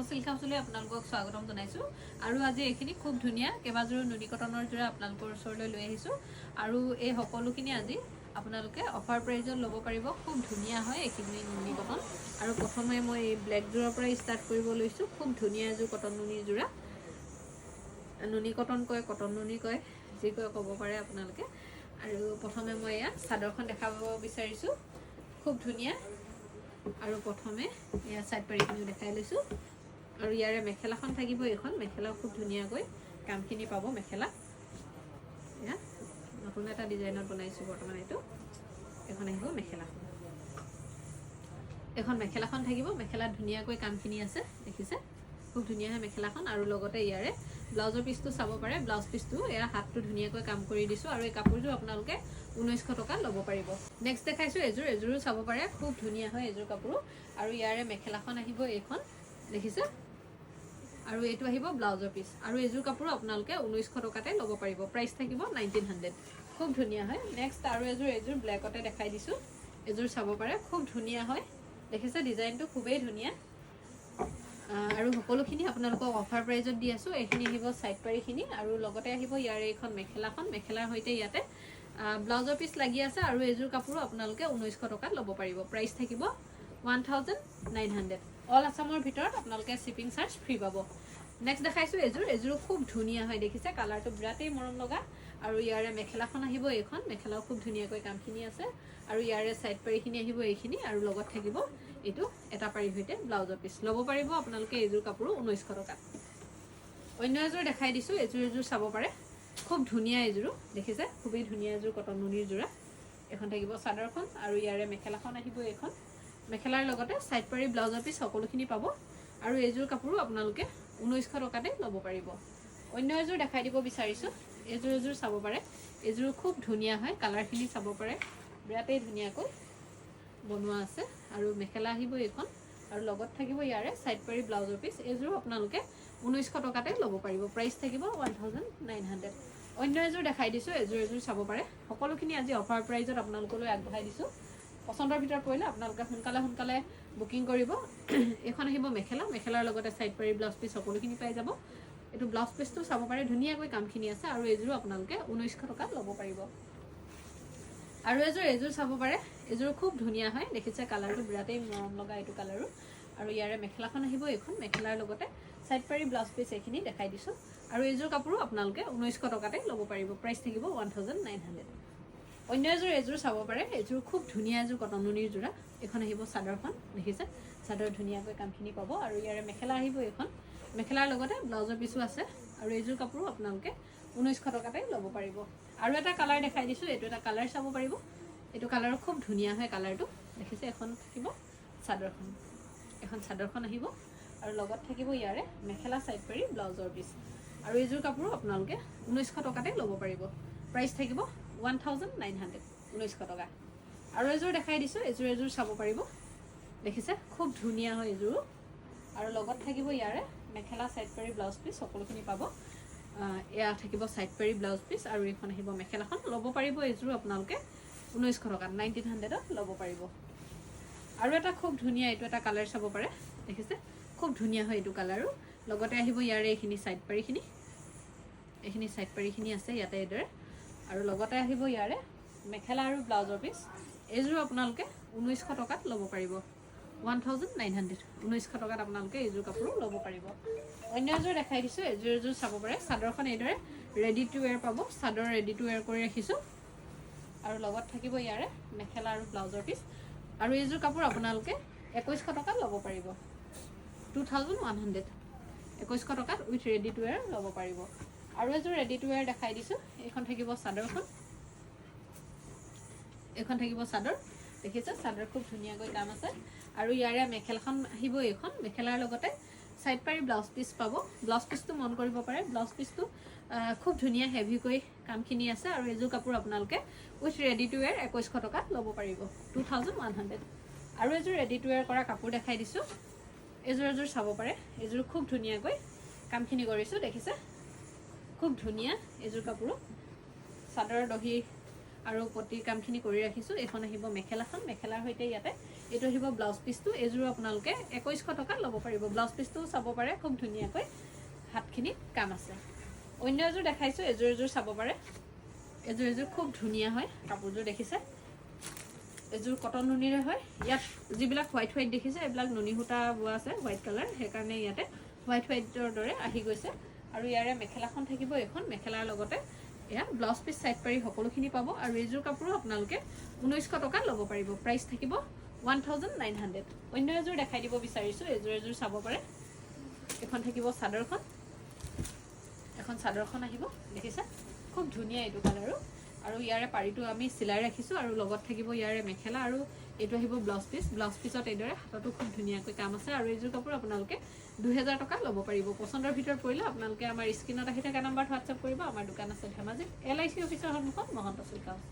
silk হাউচলৈ আপোনালোকক স্বাগতম জনাইছো আৰু আজি এইখিনি খুব ধুনিয়া কেবাজোৰ নুনি কটনৰ জোৰা আপোনালোকৰ ওচৰলৈ লৈ আহিছো আৰু এই সকলোখিনি আজি আপোনালোকে অফাৰ প্ৰাইজত ল'ব পাৰিব খুব ধুনিয়া হয় এইখিনি নুনি কটন আৰু প্ৰথমে মই এই ব্লেক জোৰাৰ পৰা ষ্টাৰ্ট কৰিব লৈছো খুব ধুনিয়া এযোৰ কটন নুনি জোৰা নুনি কটন কয় কটন নুনি কয় যি কয় ক'ব পাৰে আপোনালোকে আৰু প্ৰথমে মই এয়া চাদৰখন দেখাব বিচাৰিছো খুব ধুনিয়া আৰু প্ৰথমে ইয়া সাইড পাৰিখিনি দেখাই লৈছো আৰু ইয়াৰে মেখেলাখন থাকিব এখন মেখেলা খুব ধুনিয়াকৈ কামখিনি পাব মেখেলা ইয়া নতুন এটা ডিজাইনত বনাইছো বৰ্তমান এটো এখন আহিব এখন মেখেলাখন থাকিব মেখেলা ধুনিয়াকৈ কামখিনি আছে দেখিছে খুব ধুনিয়া হয় মেখেলাখন আৰু লগতে ইয়াৰে ব্লাউজৰ পিসটো চাব পাৰে ব্লাউজ পিসটো এয়া হাতটো ধুনিয়াকৈ কাম কৰি দিছো আৰু এই কাপোৰটো আপোনালোকে 1900 টকা ল'ব পাৰিব নেক্সট দেখাইছো এজোৰো চাব পাৰে খুব ধুনিয়া হয় এজোৰ কাপোৰ আৰু ইয়াৰে মেখেলাখন আহিব এইখন দেখিছে আৰু এটো আহিব ব্লাউজৰ পিস আৰু এজোৰ কাপোৰ আপোনালোকে 1900 টকাতে ল'ব পাৰিব প্ৰাইস থাকিব 1900 খুব ধুনিয়া হয় নেক্সট আৰু এজোৰ ব্ল্যাকতে দেখাই দিছো এজোৰ চাব পাৰে খুব ধুনিয়া হয় দেখিছে ডিজাইনটো খুবেই ধুনিয়া আৰু সকলোখিনি আপোনালোকক অফাৰ প্ৰাইজত দি আছো এইখিনি আহিব সাইড পাৰিখিনি আৰু লগতে আহিব ইয়াৰে এখন মেখেলাৰ হৈতে ইয়াতে ব্লাউজৰ পিস লাগি আছে আৰু এজোৰ কাপোৰ আপোনালোকে 1900 টকা ল'ব পাৰিব প্ৰাইস থাকিব 1900 অল আসামৰ ভিতৰত আপোনালোকে শিপিং চাৰ্জ ফ্ৰী পাব নেক্সট দেখাইছো এজোৰ খুব ধুনিয়া হয় দেখিছে কালাৰটো বিৰাটেই মৰম লগা আৰু ইয়াৰে মেখেলাখন আহিব এইখন মেখেলাও খুব ধুনিয়াকৈ কামখিনি আছে আৰু ইয়াৰে সাইড পাৰিখিনি আহিব এইখিনি আৰু লগত থাকিব এটো এটা পাৰি হৈতে ব্লাউজৰ পিস ল'ব পাৰিব আপোনালোকে এজোৰ কাপোৰ 1900 টকা অন্য এজোৰ দেখাই দিছো এজোৰ চাব পাৰে খুব ধুনিয়া এজোৰ দেখিছে খুবেই ধুনিয়া এজোৰ কটন নুনিৰ জোৰা এখন থাকিব চাদৰখন আৰু ইয়াৰে মেখেলাখন আহিব এইখন মেখেলাৰ লগতে সাইড পাৰি ব্লাউজৰ পিস সকলোখিনি পাব আৰু এজোৰ কাপোৰ আপোনালোকে 1900 টকাতে ল'ব পাৰিব অন্য এজোৰ দেখাই দিব বিচাৰিছো এজোৰ চাব পাৰে এজোৰ খুব ধুনিয়া হয় কালাৰখিনি চাব পাৰে বিৰাটেই ধুনিয়াকৈ বনোৱা আছে আৰু মেখেলা আহিব এইখন আৰু লগত থাকিব ইয়াৰে সাইড পাৰি ব্লাউজৰ পিস এজোৰ আপোনালোকে 1900 টকাতে ল'ব পাৰিব প্ৰাইস থাকিব 1900 অন্য এজোৰ দেখাই দিছো এজোৰ চাব পাৰে সকলোখিনি আজি অফাৰ প্ৰাইজত আপোনালোকলৈ আগবঢ়াই দিছো পছন্দৰ ভিতৰত পৰিলে আপোনালোকে সোনকালে বুকিং কৰিব এখন আহিব মেখেলাৰ লগতে সাইড পাৰি ব্লাউজ পিস সকলোখিনি পাই যাব এটো ব্লাউজ পিসটো চাব পাৰে ধুনিয়াকৈ কামখিনি আছে আৰু এজোৰ আপোনালোকে 1900 টকা ল'ব পাৰিব আৰু এজোৰ চাব পাৰে এজোৰ খুব ধুনিয়া হয় দেখিছে কালাৰটো বিৰাটেই মৰম লগা এটো কালাৰো আৰু ইয়াৰে মেখেলাখন আহিব এইখন মেখেলাৰ লগতে সাইড পাৰি ব্লাউজ পিস এখিনি দেখাই দিছো আৰু এজোৰ কাপোৰ আপোনালোকে 1900 টকাতে ল'ব পাৰিব প্ৰাইস থাকিব 1900 অন্য এজোৰ চাব পাৰে এজোৰ খুব ধুনিয়া এজোৰ কটন নুনিৰ জোৰা এখন আহিব চাদৰখন দেখিছে চাদৰ ধুনিয়াকৈ কামখিনি পাব আৰু ইয়াৰে মেখেলা আহিব এইখন মেখেলাৰ লগতে ব্লাউজৰ পিসো আছে আৰু এজোৰ কাপোৰ আপোনালোকে 1900 টকাতে ল'ব পাৰিব আৰু এটা কালাৰ দেখাই দিছো এটো এটা কালাৰ চাব পাৰিব এটো কালাৰ খুব ধুনিয়া হয় কালাৰটো দেখিছে এখন থাকিব চাদৰখন আহিব আৰু লগত থাকিব ইয়াৰে মেখেলা সাইড পাৰি ব্লাউজৰ পিস আৰু এজোৰ কাপোৰ আপোনালোকে 1900 টকাতে ল'ব পাৰিব প্ৰাইস থাকিব 1900 1900 টকা আৰু এজোৰ দেখাই দিছো এজোৰ চাব পাৰিব দেখিছে খুব ধুনিয়া হয় এজোৰ আৰু লগত থাকিব ইয়াৰে মেখেলা সাইড পাৰি ব্লাউজ পিস সকলোখিনি পাব এয়া থাকিব সাইড পাৰি ব্লাউজ পিস আৰু এখন আহিব মেখেলাখন ল'ব পাৰিব এজোৰ আপোনালোকে 1900 টকা 1900 ত ল'ব পাৰিব আৰু এটা খুব ধুনিয়া এটো এটা কালাৰ চাব পাৰে দেখিছে খুব ধুনিয়া হয় এটো কালাৰো লগতে আহিব ইয়াৰে এইখিনি সাইড পাৰিখিনি আছে ইয়াতে এদৰে আৰু লগতে আহিব ইয়াৰে মেখেলা আৰু ব্লাউজৰ পিস এজোৰ আপোনালোকে 1900 টকাত ল'ব পাৰিব 1900 1900 টকাত আপোনালোকে এজোৰ কাপোৰ ল'ব পাৰিব অন্য এজোৰ দেখাই দিছো এজোৰ চাব পাৰে চাদৰখন এদৰে ৰেডি টু ওয়্যাৰ পাব চাদৰ ৰেডি টু ওয়্যাৰ কৰি ৰাখিছো আৰু লগত থাকিব ইয়াৰে মেখেলা আৰু ব্লাউজৰ পিস আৰু এজোৰ কাপোৰ আপোনালোকে 2100 টকাত ল'ব পাৰিব 2100 2100 টকাত উইথ ৰেডি টু ওয়্যাৰ ল'ব পাৰিব আৰু এজোৰ ৰেডি টু ওয়্যাৰ দেখাই দিছো এখন থাকিব চাদৰখন এখন থাকিব চাদৰ দেখিছে চাদৰ খুব ধুনিয়াকৈ কাম আছে আৰু ইয়াৰে মেখেলাখন আহিব এখন মেখেলাৰ লগতে সাইড পাৰি ব্লাউজ পিস পাব ব্লাউজ পিসটো মন কৰিব পাৰে ব্লাউজ পিসটো খুব ধুনিয়া হেভিকৈ কামখিনি আছে আৰু এজোৰ কাপোৰ আপোনালোকে উইথ ৰেডি টু ওয়্যাৰ 2100 টকাত ল'ব পাৰিব 2100 আৰু এজোৰ ৰেডি টু ওয়্যাৰ কৰা কাপোৰ দেখাই দিছো এজোৰ চাব পাৰে এজোৰ খুব ধুনিয়াকৈ কামখিনি কৰিছো দেখিছে খুব ধুনিয়া এজোৰ কাপোৰ চাদৰ দহি আৰু পটিৰ কামখিনি কৰি ৰাখিছো এখন আহিব মেখেলাখন মেখেলাৰ হৈতে ইয়াতে এইটো আহিব ব্লাউজ পিচটো এইযোৰ আপোনালোকে 2100 টকা ল'ব পাৰিব ব্লাউজ পিচটো চাব পাৰে খুব ধুনীয়াকৈ হাতখিনি কাম আছে অন্য এযোৰ দেখাইছো এযোৰ চাব পাৰে এযোৰ খুব ধুনীয়া হয় কাপোৰযোৰ দেখিছে এযোৰ কটন নুনিৰে হয় ইয়াত যিবিলাক হোৱাইট দেখিছে এইবিলাক নুনি সূতা বোৱা আছে হোৱাইট কালাৰ সেইকাৰণে ইয়াতে হোৱাইটৰ দৰে আহি গৈছে আৰু ইয়াৰে মেখেলাখন থাকিব এখন মেখেলাৰ লগতে এয়া ব্লাউজ পিচ সাইড পাৰি সকলোখিনি পাব আৰু এইযোৰ কাপোৰো আপোনালোকে 1900 টকা ল'ব পাৰিব প্ৰাইস থাকিব 1900 অন্য এযোৰ দেখাই দিব বিচাৰিছো এযোৰ চাব পাৰে এখন থাকিব চাদৰখন এখন চাদৰখন আহিব দেখিছে খুব ধুনীয়া এইটো কালাৰো আৰু ইয়াৰে পাৰিটো আমি সিলাই ৰাখিছো আৰু লগত থাকিব ইয়াৰে মেখেলা আৰু এটো আহিব ব্লাউজ পিচত এইদৰে হাতটো খুব ধুনীয়াকৈ কাম আছে আৰু এইযোৰ কাপোৰ আপোনালোকে 2000 টকা ল'ব পাৰিব পছন্দৰ ভিতৰত পৰিলে আপোনালোকে আমাৰ স্ক্ৰিনত আহি থকা নম্বৰত WhatsApp কৰিব আমাৰ দোকান আছে ধেমাজি LIC অফিচৰ সন্মুখত মহন্ত চিল্ক হাউচ